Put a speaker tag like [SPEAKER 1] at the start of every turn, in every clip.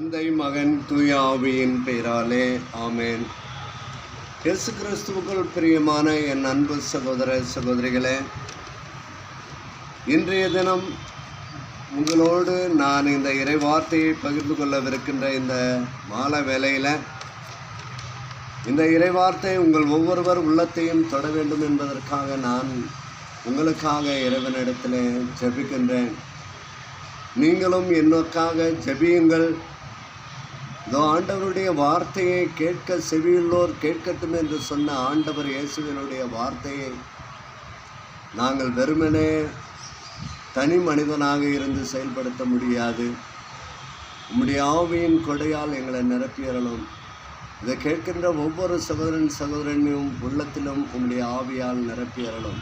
[SPEAKER 1] தந்தை மகன் தூய ஆவியின் பெயராலே ஆமேன். இயேசு கிறிஸ்துவுக்குள் பிரியமான என் அன்பு சகோதர சகோதரிகளே, இன்றைய தினம் உங்களோடு நான் இந்த இறைவார்த்தையை பகிர்ந்து கொள்ளவிருக்கின்ற இந்த மாலை வேளையில் இந்த இறைவார்த்தை உங்கள் ஒவ்வொருவர் உள்ளத்தையும் தொட வேண்டும் என்பதற்காக நான் உங்களுக்காக இறைவனிடத்தில் ஜெபிக்கின்றேன். நீங்களும் என்னோக்காக ஜெபியுங்கள். இதோ ஆண்டவருடைய வார்த்தையை கேட்க செவியுள்ளோர் கேட்கட்டும் என்று சொன்ன ஆண்டவர் இயேசுவினுடைய வார்த்தையை நாங்கள் வெறுமனே தனி மனிதனாக இருந்து செயல்படுத்த முடியாது. உம்முடைய ஆவியின் கொடையால் எங்களை நிரப்பியறலும். இதை கேட்கின்ற ஒவ்வொரு சகோதரனையும் உள்ளத்திலும் உம்முடைய ஆவியால் நிரப்பியறலும்.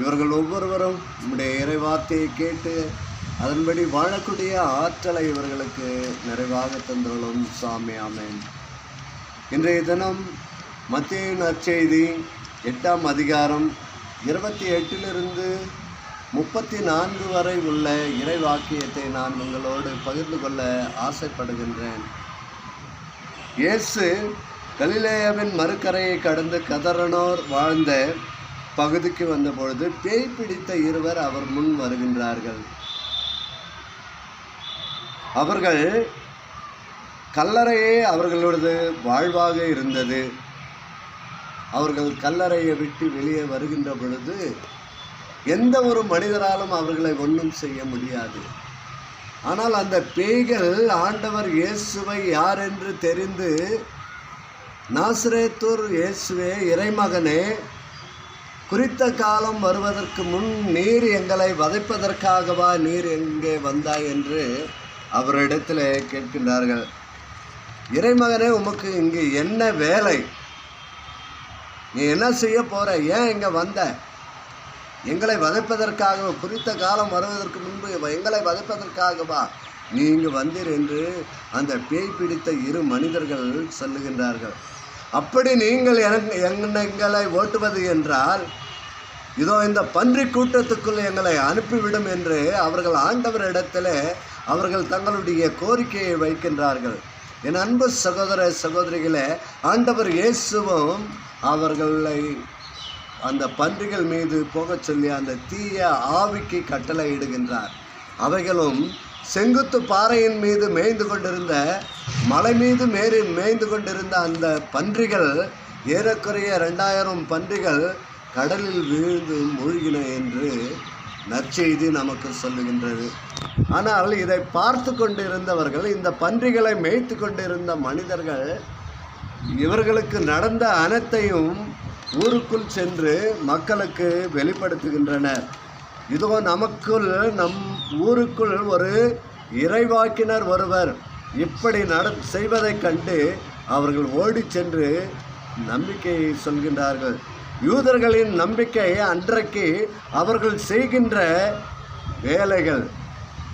[SPEAKER 1] இவர்கள் ஒவ்வொருவரும் உம்முடைய இறைவார்த்தையை கேட்டு அதன்படி வாழக்கூடிய ஆற்றலை இவர்களுக்கு நிறைவாக தந்தருளும் சாமி. ஆமென். இன்றைய தினம் மத்தேயு நற்செய்தி 8ஆம் அதிகாரம் 28 34 வரை உள்ள இறைவாக்கியத்தை நான் உங்களோடு பகிர்ந்து கொள்ள ஆசைப்படுகின்றேன். இயேசு கலிலேயாவின் மறுக்கரையை கடந்து கதரனோர் வாழ்ந்த பகுதிக்கு வந்தபொழுது பேய் பிடித்த இருவர் அவர் முன் வருகின்றார்கள். அவர்கள் கல்லறையே அவர்களோடது வாழ்வாக இருந்தது. அவர்கள் கல்லறையை விட்டு வெளியே வருகின்ற பொழுது எந்த ஒரு மனிதராலும் அவர்களை ஒன்றும் செய்ய முடியாது. ஆனால் அந்த பேய்கள் ஆண்டவர் இயேசுவை யார் என்று தெரிந்து, நாசரேத்தூர் இயேசுவே, இறைமகனே, குறித்த காலம் வருவதற்கு முன் நீர் எங்களை வதைப்பதற்காகவா நீர் எங்கே வந்தாய் என்று அவரிடத்தில் கேட்கின்றார்கள். இறைமகனே, உமக்கு இங்கு என்ன வேலை? நீ என்ன செய்ய போற? ஏன் இங்கே வந்த? எங்களை வதைப்பதற்காக, குறித்த காலம் வருவதற்கு முன்பு எங்களை வதைப்பதற்காகவா நீ இங்கு வந்தீர் என்று அந்த பேய் பிடித்த இரு மனிதர்கள் சொல்லுகின்றார்கள். அப்படி நீங்கள் எங்களை ஓட்டுவது என்றால் இதோ இந்த பன்றி கூட்டத்துக்குள் எங்களை அனுப்பிவிடும் என்று அவர்கள் ஆண்டவரிடத்தில் அவர்கள் தங்களுடைய கோரிக்கையை வைக்கின்றார்கள். என் அன்பு சகோதர சகோதரிகளே, ஆண்டவர் இயேசுவும் அவர்களை அந்த பன்றிகள் மீது போகச் சொல்லி அந்த தீய ஆவிக்கு கட்டளை இடுகின்றார். அவைகளும் செங்குத்து பாறையின் மீது மேய்ந்து கொண்டிருந்த, மலை மீது மேய்ந்து கொண்டிருந்த அந்த பன்றிகள், ஏறக்குறைய 2000 பன்றிகள் கடலில் விழுந்து மூழ்கின என்று நற்செய்தி நமக்கு சொல்லுகின்றது. ஆனால் இதை பார்த்து கொண்டிருந்தவர்கள், இந்த பன்றிகளை மேய்த்து கொண்டிருந்த மனிதர்கள், இவர்களுக்கு நடந்த அனைத்தையும் ஊருக்குள் சென்று மக்களுக்கு வெளிப்படுத்துகின்றனர். இதோ நமக்குள், நம் ஊருக்குள் ஒரு இறைவாக்கினர் ஒருவர் இப்படி செய்வதைக் கண்டு அவர்கள் ஓடி சென்று நம்பிக்கையை சொல்கின்றார்கள். யூதர்களின் நம்பிக்கை அன்றைக்கு அவர்கள் செய்கின்ற வேலைகள்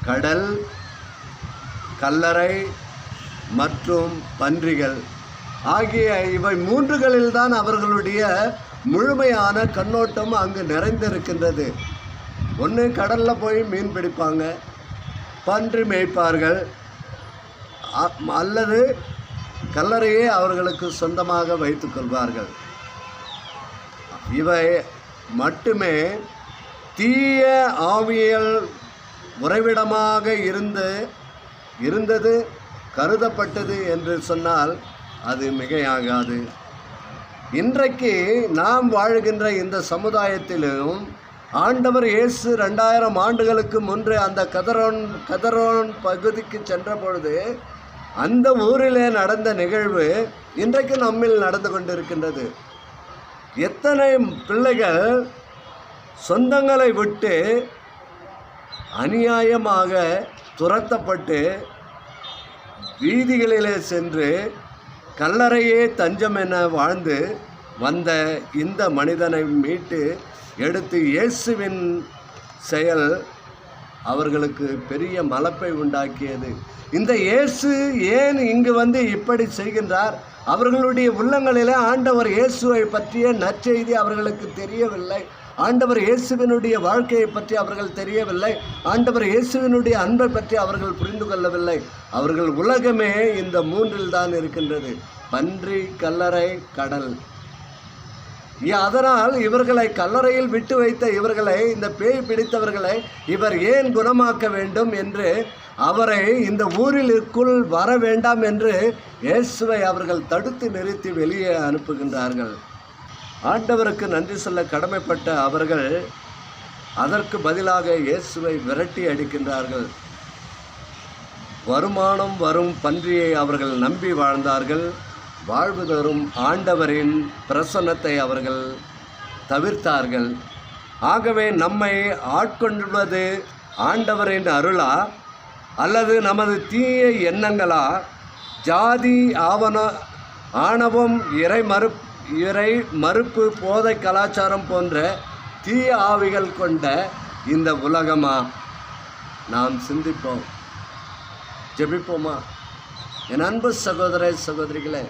[SPEAKER 1] கடல், கல்லறை மற்றும் பன்றிகள் ஆகிய இவை 3களில்தான் அவர்களுடைய முழுமையான கண்ணோட்டம் அங்கு நிறைந்திருக்கின்றது. ஒன்று கடலில் போய் மீன் பிடிப்பாங்க, பன்றி மேய்ப்பார்கள், அல்லது கல்லறையே அவர்களுக்கு சொந்தமாக வைத்து கொள்வார்கள். இவை மட்டுமே தீய ஆவியல் உறைவிடமாக இருந்தது கருதப்பட்டது என்று சொன்னால் அது மிகையாகாது. இன்றைக்கு நாம் வாழுகின்ற இந்த சமுதாயத்திலும் ஆண்டவர் இயேசு 2000 ஆண்டுகளுக்கு முன்பு அந்த கதரோன் பகுதிக்கு சென்ற பொழுது அந்த ஊரிலே நடந்த நிகழ்வு இன்றைக்கு நம்மில் நடந்து கொண்டிருக்கின்றது. எத்தனை பிள்ளைகள் சொந்தங்களை விட்டு அநியாயமாக துரத்தப்பட்டு வீதிகளிலே சென்று கல்லறையே தஞ்சம் என வாழ்ந்து வந்த இந்த மனிதனை மீட்டு எடுத்து இயேசுவின் செயல் அவர்களுக்கு பெரிய மலைப்பை உண்டாக்கியது. இந்த இயேசு ஏன் இங்கு வந்து இப்படி செய்கின்றார்? அவர்களுடைய உள்ளங்களிலே ஆண்டவர் இயேசுவை பற்றிய நற்செய்தி அவர்களுக்கு தெரியவில்லை. ஆண்டவர் இயேசுவினுடைய வாழ்க்கையை பற்றி அவர்கள் தெரியவில்லை. ஆண்டவர் இயேசுவினுடைய அன்பை பற்றி அவர்கள் புரிந்து கொள்ளவில்லை. அவர்கள் உலகமே இந்த மூன்றில் தான் இருக்கின்றது: பன்றி, கல்லறை, கடல். அதனால் இவர்களை கல்லறையில் விட்டு வைத்த இவர்களை, இந்த பேய் பிடித்தவர்களை இவர் ஏன் குணமாக்க வேண்டும் என்று, அவரை இந்த ஊரிற்குள் வர வேண்டாம் என்று இயேசுவை அவர்கள் தடுத்து நிறுத்தி வெளியே அனுப்புகின்றார்கள். ஆண்டவருக்கு நன்றி சொல்ல கடமைப்பட்ட அவர்கள் அதற்கு பதிலாக இயேசுவை விரட்டி அடிக்கின்றார்கள். வருமானம் வரும் பன்றியை அவர்கள் நம்பி வாழ்ந்தார்கள். வாழ்வு தரும் ஆண்டவரின் பிரசன்னத்தை அவர்கள் தவிர்த்தார்கள். ஆகவே நம்மை ஆட்கொண்டுள்ளது ஆண்டவரின் அருளா அல்லது நமது தீய எண்ணங்களா? ஜாதி, ஆணவம், இறை மறுப்பு, போதை கலாச்சாரம் போன்ற தீய ஆவிகள் கொண்ட இந்த உலகமா? நாம் சிந்திப்போம், ஜெபிப்போமா? என் அன்பு சகோதர சகோதரிகளே,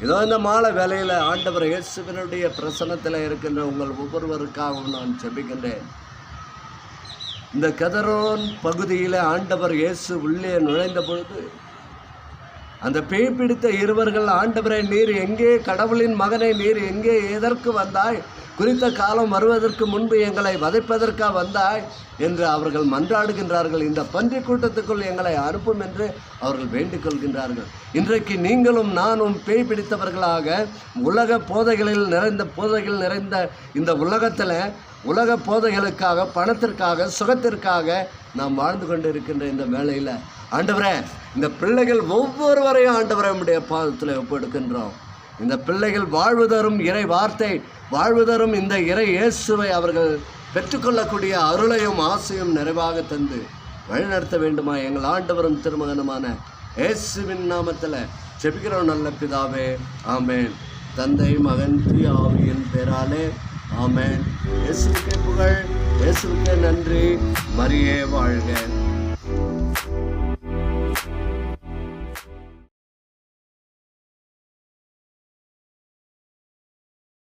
[SPEAKER 1] இதோ இந்த மாலை வேலையில் ஆண்டவர் இயேசுவினுடைய பிரசன்னத்தில் இருக்கின்ற உங்கள் ஒவ்வொருவருக்காகவும் நான் ஜெபிக்கின்றேன். இந்த கெதரோன் பகுதியில் ஆண்டவர் இயேசு உள்ளே நுழைந்த பொழுது அந்த பேய் பிடித்த இருவர்கள், ஆண்டவரை, நீர் எங்கே? கடவுளின் மகனை, நீர் எங்கே? எதற்கு வந்தாய்? குறித்த காலம் வருவதற்கு முன்பு எங்களை வதைப்பதற்காக வந்தாய் என்று அவர்கள் மன்றாடுகின்றார்கள். இந்த பன்றி கூட்டத்துக்குள் எங்களை அனுப்பும் என்று அவர்கள் வேண்டிக் கொள்கின்றார்கள். இன்றைக்கு நீங்களும் நானும் பேய் பிடித்தவர்களாக உலக போதைகள் நிறைந்த இந்த உலகத்தில் உலக போதைகளுக்காக, பணத்திற்காக, சுகத்திற்காக நாம் வாழ்ந்து கொண்டு இருக்கின்ற இந்த வேளையில் ஆண்டவரே, இந்த பிள்ளைகள் ஒவ்வொருவரையும் ஆண்டவரை நம்முடைய பாதத்தில் ஒப்பெடுக்கின்றோம். இந்த பிள்ளைகள் வாழ்வு தரும் இறை வார்த்தை, வாழ்வு தரும் இந்த இறை இயேசுவை அவர்கள் பெற்றுக்கொள்ளக்கூடிய அருளையும் ஆசையும் நிறைவாக தந்து வழிநடத்த வேண்டுமா? எங்கள் ஆண்டவரும் திருமகனுமான இயேசுவின் நாமத்தில் ஜெபிக்கிறோம் நல்ல பிதாவே, ஆமேன். தந்தை, மகன், தூய ஆவியின் பேராலே, ஆமேன். இயேசுவுக்கே புகழ், இயேசுவுக்கே நன்றி. மரியே வாழ்க.